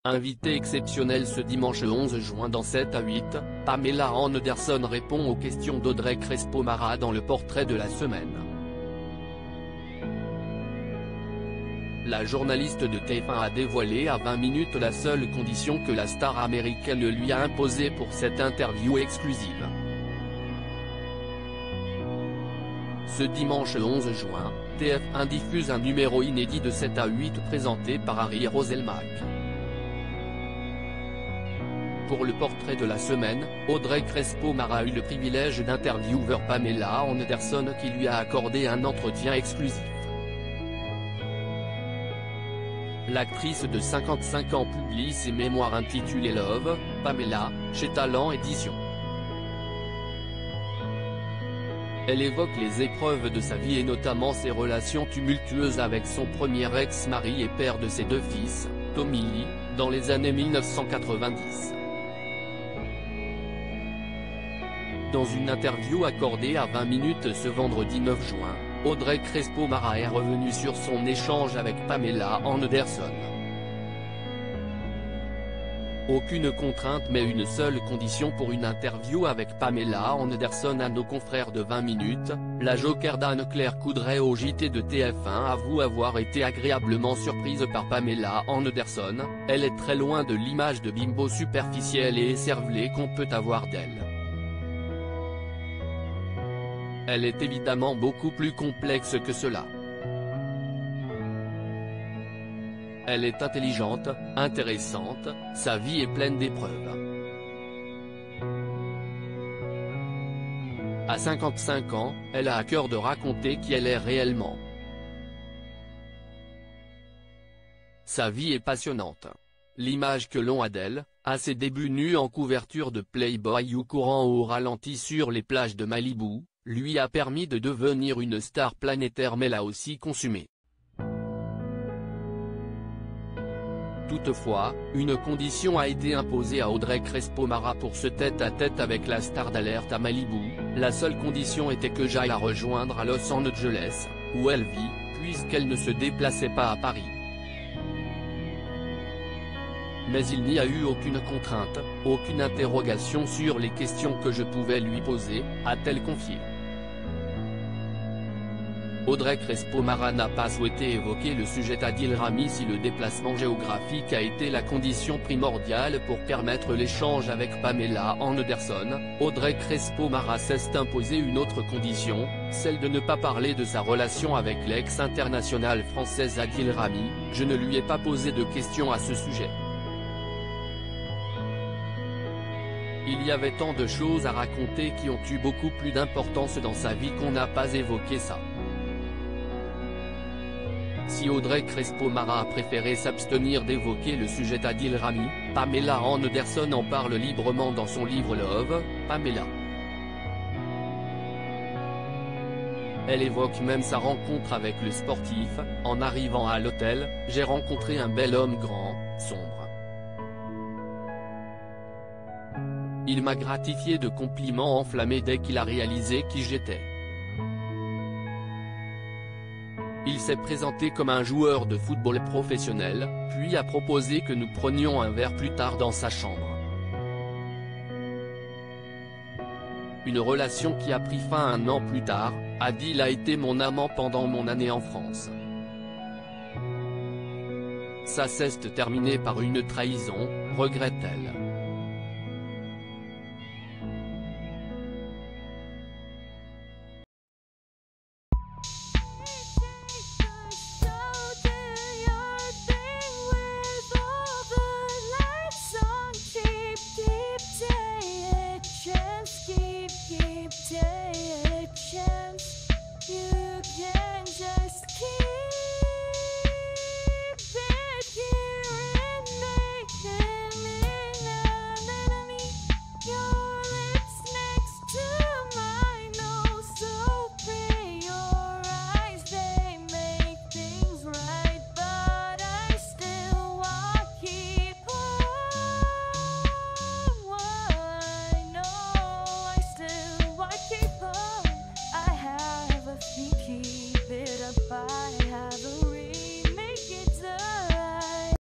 Invitée exceptionnelle ce dimanche 11 juin dans 7 à 8, Pamela Anderson répond aux questions d'Audrey Crespo-Mara dans le portrait de la semaine. La journaliste de TF1 a dévoilé à 20 minutes la seule condition que la star américaine lui a imposée pour cette interview exclusive. Ce dimanche 11 juin, TF1 diffuse un numéro inédit de 7 à 8 présenté par Harry Roselmack. Pour le portrait de la semaine, Audrey Crespo-Mara a eu le privilège d'interviewer Pamela Anderson qui lui a accordé un entretien exclusif. L'actrice de 55 ans publie ses mémoires intitulées Love, Pamela, chez Talent Éditions. Elle évoque les épreuves de sa vie et notamment ses relations tumultueuses avec son premier ex-mari et père de ses 2 fils, Tommy Lee, dans les années 1990. Dans une interview accordée à 20 minutes ce vendredi 9 juin, Audrey Crespo-Mara est revenue sur son échange avec Pamela Anderson. Aucune contrainte mais une seule condition pour une interview avec Pamela Anderson à nos confrères de 20 minutes, la joker d'Anne-Claire Coudray au JT de TF1 avoue avoir été agréablement surprise par Pamela Anderson, elle est très loin de l'image de bimbo superficielle et écervelée qu'on peut avoir d'elle. Elle est évidemment beaucoup plus complexe que cela. Elle est intelligente, intéressante, sa vie est pleine d'épreuves. À 55 ans, elle a à cœur de raconter qui elle est réellement. Sa vie est passionnante. L'image que l'on a d'elle, à ses débuts nus en couverture de Playboy ou courant au ralenti sur les plages de Malibu, lui a permis de devenir une star planétaire mais l'a aussi consumé. Toutefois, une condition a été imposée à Audrey Crespo-Mara pour ce tête-à-tête avec la star d'Alerte à Malibu, la seule condition était que j'aille la rejoindre à Los Angeles, où elle vit, puisqu'elle ne se déplaçait pas à Paris. Mais il n'y a eu aucune contrainte, aucune interrogation sur les questions que je pouvais lui poser, a-t-elle confié. Audrey Crespo-Mara n'a pas souhaité évoquer le sujet d'Adil Rami si le déplacement géographique a été la condition primordiale pour permettre l'échange avec Pamela Anderson. Audrey Crespo-Mara s'est imposé une autre condition, celle de ne pas parler de sa relation avec l'ex-internationale française Adil Rami, je ne lui ai pas posé de questions à ce sujet. Il y avait tant de choses à raconter qui ont eu beaucoup plus d'importance dans sa vie qu'on n'a pas évoqué ça. Si Audrey Crespo-Mara a préféré s'abstenir d'évoquer le sujet d'Adil Rami, Pamela Anderson en parle librement dans son livre Love, Pamela. Elle évoque même sa rencontre avec le sportif, en arrivant à l'hôtel, j'ai rencontré un bel homme grand, sombre. Il m'a gratifié de compliments enflammés dès qu'il a réalisé qui j'étais. Il s'est présenté comme un joueur de football professionnel, puis a proposé que nous prenions un verre plus tard dans sa chambre. Une relation qui a pris fin 1 an plus tard, Adil a été mon amant pendant mon année en France. Ça s'est terminé par une trahison, regrette-t-elle. Keep it up.